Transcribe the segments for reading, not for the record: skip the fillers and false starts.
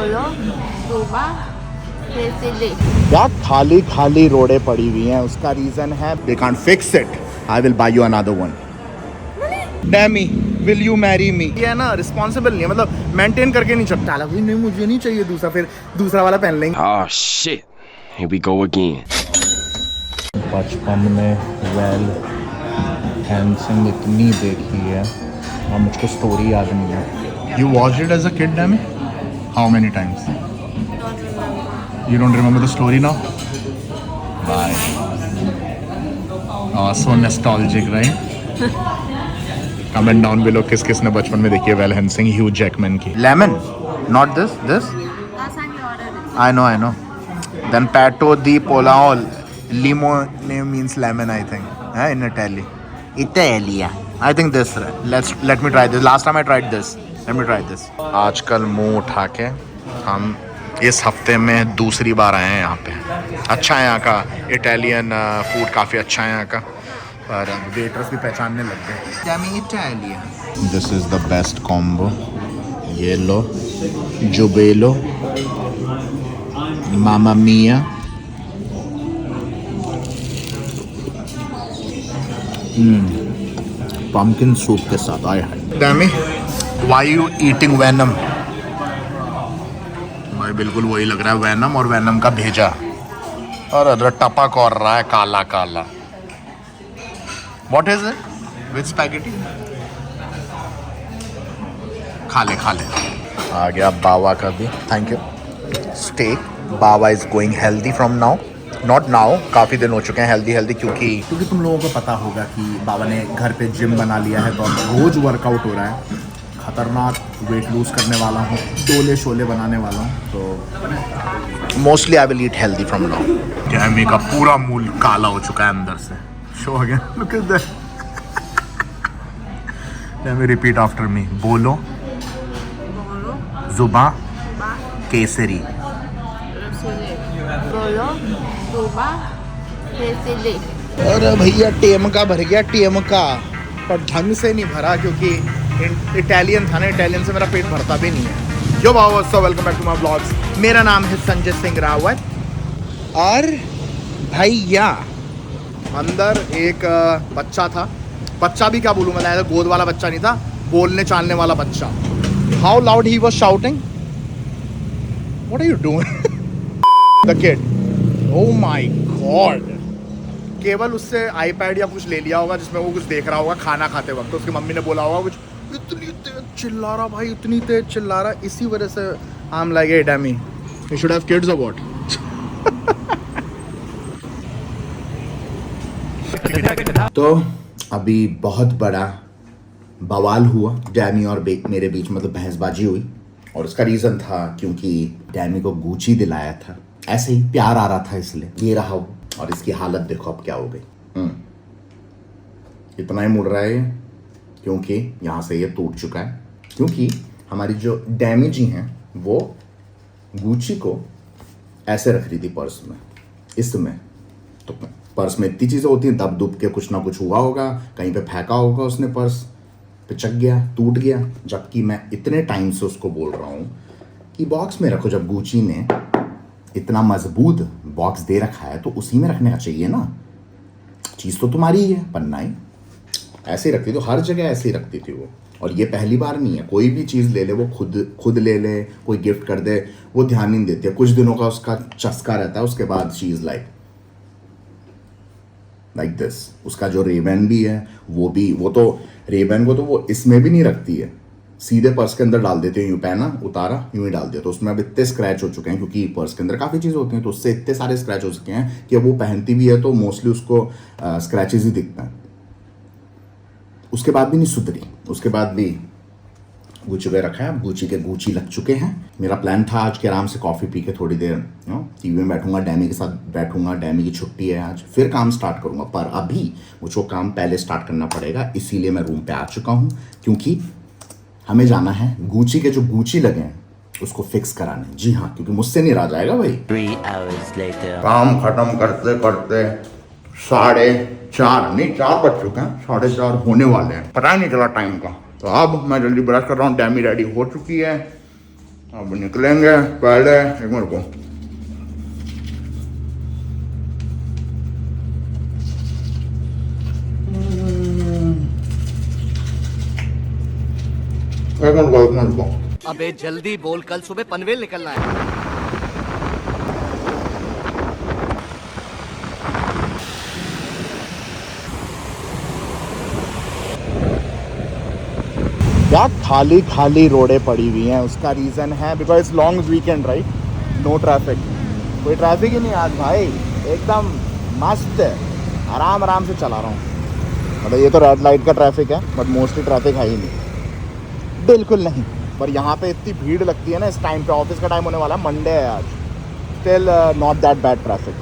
बोलो सुबह बेसिकली क्या खाली खाली रोडें पड़ी हुई हैं, उसका रीजन है दे can't fix it. I will buy you another one. डैमी will you marry me? ये है ना रिस्पॉन्सिबल नहीं है, मतलब मेंटेन करके नहीं चलता। डाला नहीं, मुझे नहीं चाहिए दूसरा, फिर दूसरा वाला पहन लेंगे। Oh shit. Here we go again. बचपन में वेल हैंसिंग इतनी देखी है और मुझको स्टोरी याद नहीं है। You watched it as a kid Dammy? How many times? You don't remember the story now? Bye. Oh, so nostalgic, right? Comment down below किस किसने बचपन में देखी है वेल हैंसिंग ह्यू जैकमैन की। Lemon, not this. last time you ordered it. I know. Then Pato di Polao, limone means lemon, I think. In Italia. I think this. Let me try this. Last time I tried this. Let me try this. आजकल मुंह उठा के हम इस हफ्ते में दूसरी बार आए हैं यहाँ पे। अच्छा है यहाँ का इटालियन फूड, काफ़ी अच्छा है यहाँ का, पर वेटर्स भी पहचानने लग गए। Italian. This is the best combo. ये लो जुबेलो, मामा मिया, पम्पकिन सूप के साथ। आए हैं डैमी, व्हाई यू ईटिंग वेनम? भाई बिल्कुल वही लग रहा है, वेनम और वेनम का भेजा, और अदर टपक और रहा है काला काला। What is it? With spaghetti? खा ले। आ गया बावा का भी, thank you. Steak. Bawa is going healthy from now, not now, काफ़ी दिन हो चुके हैं हेल्दी क्योंकि तुम लोगों को पता होगा कि बाबा ने घर पे जिम बना लिया है, तो अब रोज वर्कआउट हो रहा है। खतरनाक वेट लूज करने वाला हूँ, डोले शोले बनाने वाला हूँ, तो mostly I will eat healthy from now. डैमी का पूरा मूल काला हो चुका है अंदर से। Show again, look at that. डैमी repeat after me. बोलो जुबा केसरी। बोलो सुबह बेसिकली। अरे भैया टेमका भर गया, टेमका, पर ढंग से नहीं भरा क्योंकि इटालियन था ना, इटालियन से मेरा पेट भरता भी नहीं है। यो बाबा, so welcome back to my blogs. मेरा नाम है संजय सिंह रावत, और भैया अंदर एक बच्चा था। बच्चा भी क्या बोलूँ मैं, गोद वाला बच्चा नहीं था, बोलने चालने वाला बच्चा। How loud he was shouting, what are you doing? The kid, oh my God. केवल उससे आईपैड या कुछ ले लिया होगा जिसमें वो कुछ देख रहा होगा खाना खाते वक्त, तो उसकी मम्मी ने बोला होगा कुछ, इतनी तेज चिल्ला रहा भाई, इतनी तेज चिल्ला रहा, इसी वजह से I am like, hey Dammy you should have kids और व्हाट? तो अभी बहुत बड़ा बवाल हुआ डैमी और मेरे बीच, मतलब बहसबाजी हुई, और उसका रीज़न था क्योंकि डैमी को गुची दिलाया था, ऐसे ही प्यार आ रहा था इसलिए। ये रहा हो, और इसकी हालत देखो अब क्या हो गई। इतना ही मुड़ रहा है क्योंकि यहाँ से ये टूट चुका है, क्योंकि हमारी जो डैमी जी हैं वो गुची को ऐसे रख रही थी पर्स में, इसमें। तो पर्स में इतनी चीज़ें होती हैं, दब दुब के कुछ ना कुछ हुआ होगा, कहीं पे फेंका होगा उसने, पर्स पिचक गया, टूट गया। जबकि मैं इतने टाइम से उसको बोल रहा हूँ कि बॉक्स में रखो, जब गुची ने इतना मजबूत बॉक्स दे रखा है तो उसी में रखने का चाहिए ना, चीज़ तो तुम्हारी ही है, पन्ना ही ऐसे ही रखती, तो हर जगह ऐसे ही रखती थी वो। और ये पहली बार नहीं है, कोई भी चीज़ ले ले वो खुद ले ले, कोई गिफ्ट कर दे, वो ध्यान नहीं देती है। कुछ दिनों का उसका चस्का रहता है, उसके बाद शी इज़ लाइक दिस। उसका जो रेबैन भी है वो तो रेबैन को तो वो इसमें भी नहीं रखती है, सीधे पर्स के अंदर डाल देते हैं, यूँ पहना उतारा यूँ ही डाल दिया। तो उसमें अब इतने स्क्रैच हो चुके हैं, क्योंकि पर्स के अंदर काफ़ी चीज़ें होती हैं, तो उससे इतने सारे स्क्रैच हो चुके हैं कि अब वो पहनती भी है तो मोस्टली उसको स्क्रैचेस ही दिखते हैं। उसके बाद भी नहीं सुधरी, उसके बाद भी गुची पे रखा है, गुची के गुची लग चुके हैं। मेरा प्लान था आज के आराम से कॉफ़ी पी के थोड़ी देर टीवी में बैठूंगा, डैमी के साथ बैठूंगा, डैमी की छुट्टी है आज, फिर काम स्टार्ट करूंगा। पर अभी मुझको काम पहले स्टार्ट करना पड़ेगा, इसीलिए मैं रूम पे आ चुका हूँ, क्योंकि हमें जाना है गुची के जो गुची लगे हैं उसको फिक्स कराने। जी हाँ, क्योंकि मुझसे नहीं रहा जाएगा भाई। 3 hours later. काम खत्म करते करते 4:30 बज चुके हैं, 4:30 होने वाले हैं, पता ही नहीं चला टाइम का। तो अब मैं जल्दी ब्रश कर रहा हूँ, डैमी रेडी हो चुकी है, अब निकलेंगे पहले एक मिनट को एक मिनट को अबे जल्दी बोल, कल सुबह पनवेल निकलना है। क्या खाली खाली रोडें पड़ी हुई हैं, उसका रीज़न है because it's long weekend right, no traffic, कोई ट्रैफिक ही नहीं आज भाई, एकदम मस्त आराम आराम से चला रहा हूँ। मतलब ये तो रेड लाइट का ट्रैफिक है बट मोस्टली ट्रैफिक है ही नहीं, बिल्कुल नहीं। पर यहाँ पे इतनी भीड़ लगती है ना इस टाइम पे, ऑफिस का टाइम होने वाला, मंडे है आज, still not that bad traffic.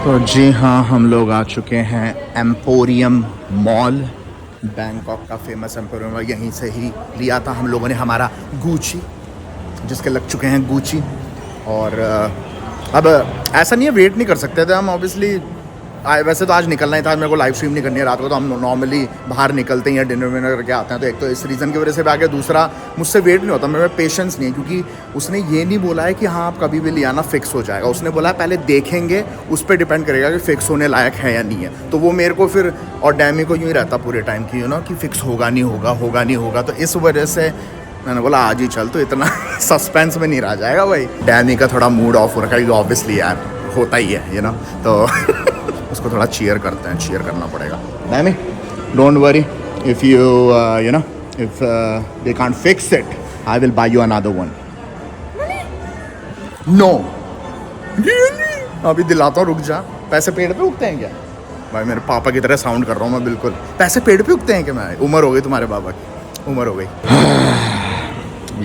तो जी हाँ, हम लोग आ चुके हैं एम्पोरियम मॉल, बैंकॉक का फेमस एम्पोरियम, यहीं से ही लिया था हम लोगों ने हमारा गुची, जिसके लग चुके हैं गुची। और अब ऐसा नहीं है वेट नहीं कर सकते थे हम, ऑब्वियसली वैसे तो आज निकलना ही था, मेरे को लाइव स्ट्रीम नहीं करनी है रात को, तो हम नॉर्मली बाहर निकलते हैं या डिनर विनर करके आते हैं, तो एक तो इस रीज़न की वजह से भी आ गया, दूसरा मुझसे वेट नहीं होता, मेरे में पेशेंस नहीं है, क्योंकि उसने ये नहीं बोला है कि हाँ आप कभी भी ले आना फिक्स हो जाएगा, उसने बोला पहले देखेंगे, उस पर डिपेंड करेगा कि फ़िक्स होने लायक है या नहीं है। तो वो मेरे को फिर और डैमी को यूँ ही रहता पूरे टाइम की कि फ़िक्स होगा नहीं होगा, होगा नहीं होगा, तो इस वजह से मैंने बोला आज ही चल, तो इतना सस्पेंस में नहीं रह जाएगा भाई। डैमी का थोड़ा मूड ऑफ हो रखा है, ऑब्वियसली यार होता ही है तो उसको थोड़ा चीयर करते हैं, चीयर करना पड़ेगा। Dammy don't worry, if you if they can't fix it I will buy you another one. No अभी दिलाता हूँ, रुक जा। पैसे पेड़ पे उगते हैं क्या भाई? मेरे पापा की तरह साउंड कर रहा हूँ मैं बिल्कुल। पैसे पेड़ पे उगते हैं क्या? मैं उम्र हो गई तुम्हारे पापा की, उम्र हो गई।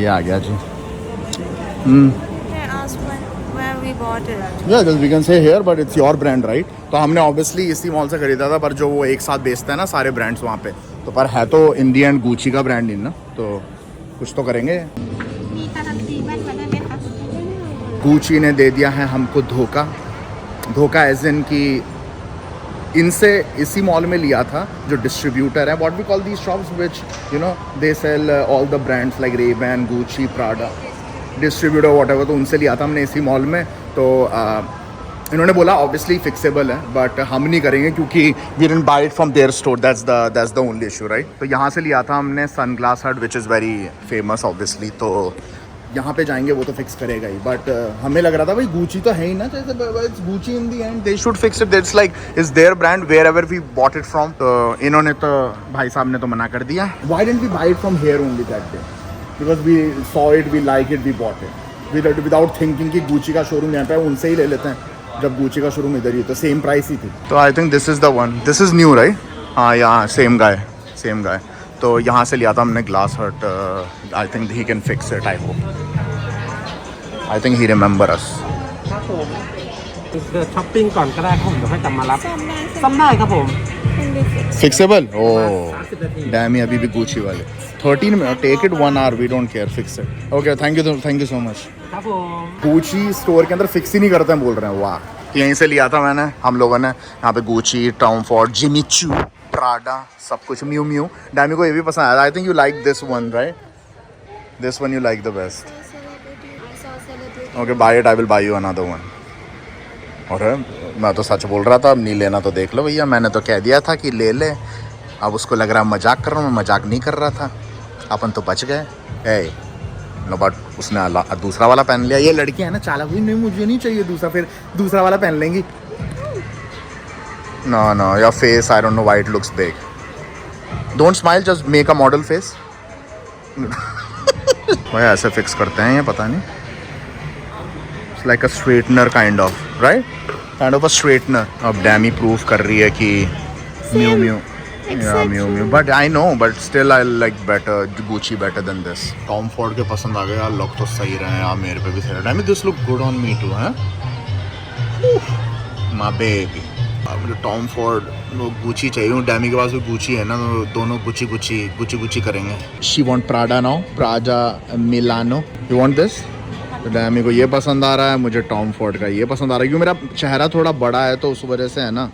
ये आ गया जी। Yeah, we can say here, but it's your brand, right? तो हमने obviously इसी मॉल से खरीदा था, पर जो वो एक साथ बेचते हैं ना सारे ब्रांड्स वहाँ पे, तो पर है तो इन दी एंड गुची का ब्रांड ही ना, तो कुछ तो करेंगे। गुची ने दे दिया है हमको धोखा, धोखा एज इन की इनसे इसी मॉल में लिया था जो डिस्ट्रीब्यूटर है, what we call these shops which they sell all the brands like Ray-Ban, Gucci, Prada, distributor whatever, तो उनसे लिया था हमने इसी मॉल में। तो इन्होंने बोला ऑब्वियसली फिक्सेबल है बट हम नहीं करेंगे क्योंकि we didn't buy it from their store, that's the only issue right. तो यहाँ से लिया था हमने Sunglass Hut which is very famous obviously, तो यहाँ पे जाएंगे वो तो फिक्स करेगा ही, बट हमें लग रहा था भाई गुची तो है ही ना, it's Gucci in the end, they should fix it, that's like is their brand wherever we bought it from. तो इन्होंने तो भाई साहब ने तो मना कर दिया, why didn't we buy it from here only that day, because we saw it, we like it, we bought it without thinking कि गुची का शोरूम यहाँ पे है, उनसे ही ले लेते हैं, जब गुची का शोरूम इधर ही तो सेम प्राइस ही थी। तो I think this is the one, this is new right, हाँ यहाँ सेम गाय। तो यहाँ से लिया था हमने glass hut, I think he can fix it, I hope, I think he remember us. ช้อปปิ้งก่อนก็ได้ครับผมเดี๋ยวค่อยกลับมารับซ่อมได้ครับผม fixable oh Dammy अभी भी गुची वाले 13 मिनट, take it 1 hour, we don't care, fix it. Okay thank you so much. ครับผม Gucci store के अंदर fix ही नहीं करते हैं बोल रहे हैं, वाह। यहीं से लिया था मैंने, हम लोगों ने यहाँ पे Gucci, Tom Ford, Jimmy Choo, Prada, सब कुछ, म्यू म्यू। डैमी को ये भी पसंद आया, I think you like this one right, this one you like the best. Okay buy it, I will buy you another one. और मैं तो सच बोल रहा था, अब नहीं लेना तो देख लो भैया, मैंने तो कह दिया था कि ले ले, अब उसको लग रहा है मजाक कर रहा हूँ, मैं मजाक नहीं कर रहा था, अपन तो बच गए। ए नो बट उसने दूसरा वाला पहन लिया, ये लड़की है ना चालाक हुई, नहीं मुझे नहीं चाहिए दूसरा, फिर दूसरा वाला पहन लेंगी। No your face, I don't know why it looks big, don't smile, just make a model face. भाई ऐसे फिक्स करते हैं ये, पता नहीं, it's like a straightener kind of right, kind of a straightener. अब डैमी प्रूव कर रही है कि Miu Miu, but I know, but still I like better Gucci better than this. Tom Ford के पसंद आ गए यार, लुक तो सही रहे यार, मेरे पे भी सही रहा। This look good on me too है, माय बेबी। मुझे टॉम फॉर्ड गुची चाहिए, डैमी के पास भी गुची है ना, तो दोनों गुची करेंगे। She want Prada now, Prada Milano, you want this? तो डैमी को ये पसंद आ रहा है, मुझे टॉम फॉर्ड का ये पसंद आ रहा है, क्योंकि मेरा चेहरा थोड़ा बड़ा है तो उस वजह से है ना,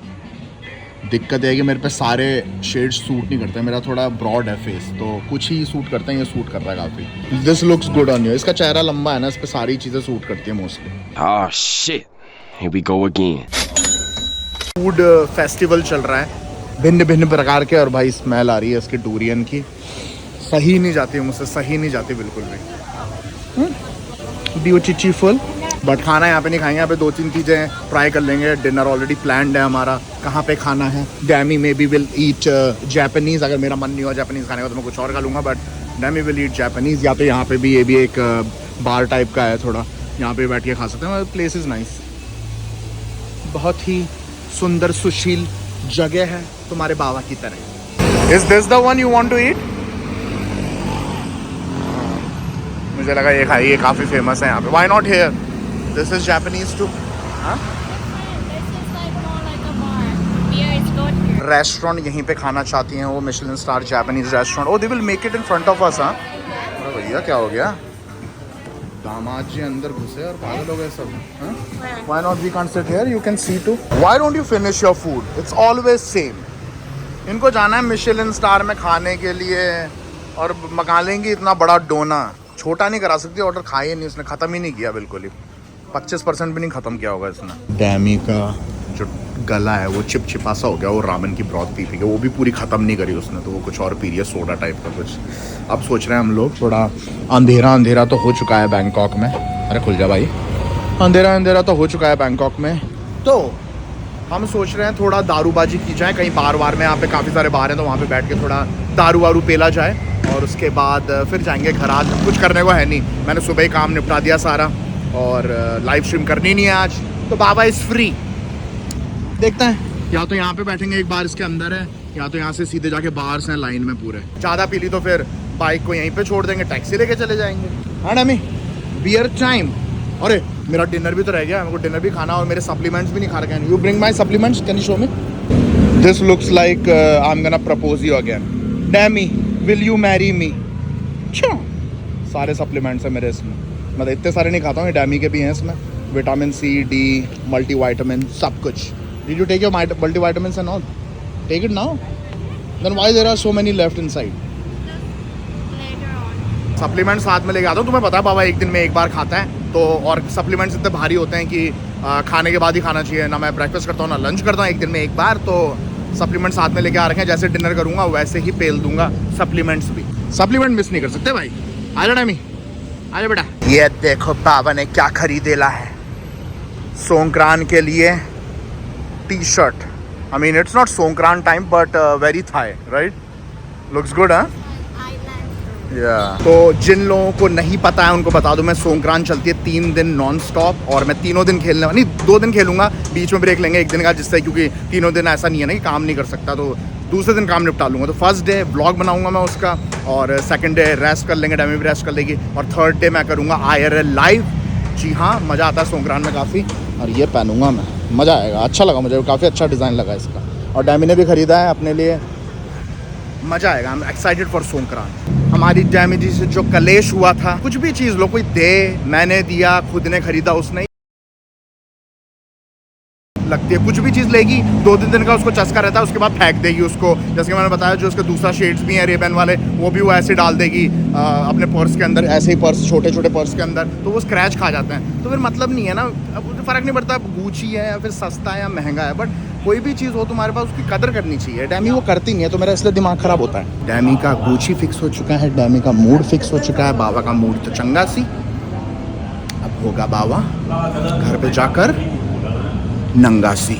दिक्कत है कि मेरे पे सारे शेड्स सूट नहीं करते, मेरा थोड़ा ब्रॉड है फेस, तो कुछ ही सूट करते हैं, ये सूट कर रहा है काफ़ी। This looks good on you. इसका चेहरा लंबा है ना, इस पे सारी चीज़ें सूट करती है mostly. Oh shit. Here we go again. Food festival चल रहा है भिन्न भिन्न प्रकार के, और भाई स्मेल आ रही है इसकी डूरियन की, सही नहीं जाती है मुझसे, सही नहीं जाती बिल्कुल भी। ब्यूटीफुल, बट खाना यहाँ पे नहीं खाएंगे, यहाँ पे 2-3 चीज़ें ट्राई कर लेंगे। डिनर ऑलरेडी प्लान्ड है हमारा, कहाँ पे खाना है। डैमी में भी विल ईट जापानीज़, अगर मेरा मन नहीं हुआ जापानीज़ खाने का तो मैं कुछ और खा लूँगा, बट डैमी विल ईट जापानीज़। या तो यहाँ पे भी, ये भी एक बार टाइप का है थोड़ा, यहाँ पे बैठ के खा सकते हैं। प्लेस इज़ नाइस, बहुत ही सुंदर सुशील जगह है, तुम्हारे बाबा की तरह। Is this the one you want to eat? मुझे लगा ये खाइए, काफ़ी फेमस है यहाँ पे। Why not here? This is Japanese too. Restaurant यहीं पे खाना चाहती हैं वो, Michelin star Japanese restaurant. Oh they will make it in front of us. हाँ अरे भैया क्या हो गया, दामाद जी अंदर घुसे और पागल हो गए सब। Why not we can't sit here? You can see too. Why don't you finish your food? It's always same. इनको जाना है मिशेलिन स्टार में खाने के लिए और मंगा लेंगे इतना बड़ा डोना। छोटा नहीं करा सकती ऑर्डर, खा ही नहीं उसने, ख़त्म ही नहीं किया बिल्कुल ही, 25% भी नहीं ख़त्म किया होगा इसने। डैमी का जो गला है वो चिपचिपा सा हो गया, वो रामेन की ब्रॉथ पी के, वो भी पूरी ख़त्म नहीं करी उसने, तो वो कुछ और पी रही है, सोडा टाइप का कुछ। अब सोच रहे हैं हम लोग, थोड़ा अंधेरा अंधेरा तो हो चुका है बैंकॉक में। अरे खुल जा भाई, अंधेरा अंधेरा तो हो चुका है बैंकॉक में, तो हम सोच रहे हैं थोड़ा दारूबाजी की जाए कहीं बार वार में। यहाँ पे काफ़ी सारे बार हैं, तो वहाँ पे बैठ के थोड़ा दारू वारू पेला जाए, और उसके बाद फिर जाएंगे घर। आज कुछ करने को है नहीं, मैंने सुबह ही काम निपटा दिया सारा, और लाइव स्ट्रीम करनी नहीं है आज, तो बाबा इज़ फ्री। देखते हैं, या तो यहाँ पे बैठेंगे एक बार इसके अंदर है, या तो यहाँ से सीधे जाके बाहर से लाइन में पूरे। ज़्यादा पी ली तो फिर बाइक को यहीं पे छोड़ देंगे, टैक्सी लेके चले जाएंगे। हाँ डैमी, बियर टाइम। अरे मेरा डिनर भी तो रह गया, मेरे को डिनर भी खाना, और मेरे सप्लीमेंट्स भी नहीं खा रखे हैं। You bring my supplements, can you show me? This looks like I am gonna propose you again. डैमी will you marry me? अच्छा, सारे सप्लीमेंट्स हैं मेरे इसमें, मतलब इतने सारे नहीं खाता हूँ, डैमी के भी हैं इसमें, विटामिन सी, डी, मल्टीवाइटामिन, सब कुछ। Did you take your multivitamins and all? Take it now? Then why there are so many left inside? Supplements साथ में लेके आता हूँ। तुम्हें पता है बाबा एक दिन में एक बार खाता है, तो और सप्लीमेंट्स इतने भारी होते हैं कि खाने के बाद ही खाना चाहिए। ना मैं ब्रेकफास्ट करता हूँ ना लंच करता हूँ, एक दिन में एक बार, तो सप्लीमेंट्स साथ में लेके आ रखे हैं। जैसे डिनर करूँगा वैसे ही पेल दूंगा सप्लीमेंट्स भी। सप्लीमेंट मिस नहीं कर सकते भाई। आजा डैमी, आजा बेटा। ये देखो बाबा ने क्या खरीदेला है सोंक्रान के लिए, T-shirt. I mean it's not Songkran time but very Thai, right? Looks good, huh? Yeah. तो जिन लोगों को नहीं पता है उनको बता दूं, मैं सोंक्रान चलती है 3 दिन नॉन स्टॉप, और मैं तीनों दिन खेलने, नहीं 2 दिन खेलूंगा, बीच में ब्रेक लेंगे 1 दिन का, जिससे क्योंकि तीनों दिन ऐसा नहीं है ना कि काम नहीं कर सकता, तो दूसरे दिन काम निपटा लूँगा। तो फर्स्ट डे ब्लॉग बनाऊंगा मैं उसका, और सेकंड डे रेस्ट कर लेंगे, डैमी भी रेस्ट कर लेगी, और थर्ड डे मैं करूँगा IRL लाइव। जी हाँ, मज़ा आता है सोंक्रान में काफ़ी। और ये पहनूंगा मैं, मज़ा आएगा, अच्छा लगा मुझे, काफ़ी अच्छा डिज़ाइन लगा इसका, और डैमी ने भी ख़रीदा है अपने लिए, मज़ा आएगा। I am excited for Songkran. हमारी डैमी जी से जो कलेश हुआ था, कुछ भी चीज़ लो, कोई दे, मैंने दिया, खुद ने ख़रीदा, उसने लगती है कुछ भी चीज़ लेगी 2-3 दिन का उसको चस्का रहता है, उसके बाद फेंक देगी उसको। जैसे कि मैंने बताया, जो उसके दूसरा शेड्स भी हैं रेबन वाले, वो भी वो ऐसे डाल देगी अपने पर्स के अंदर, ऐसे ही पर्स, छोटे छोटे पर्स के अंदर, तो वो स्क्रैच खा जाते हैं। तो फिर मतलब नहीं है ना, अब फ़र्क नहीं पड़ता गुची है या फिर सस्ता है या महंगा है, बट कोई भी चीज़ हो तुम्हारे पास, उसकी कदर करनी चाहिए। डैमी वो करती नहीं है, तो मेरा इसलिए दिमाग ख़राब होता है। डैमी का गुची फिक्स हो चुका है, डैमी का मूड फिक्स हो चुका है, बाबा का मूड तो चंगा सी। अब होगा बाबा घर पे जाकर नंगा सी।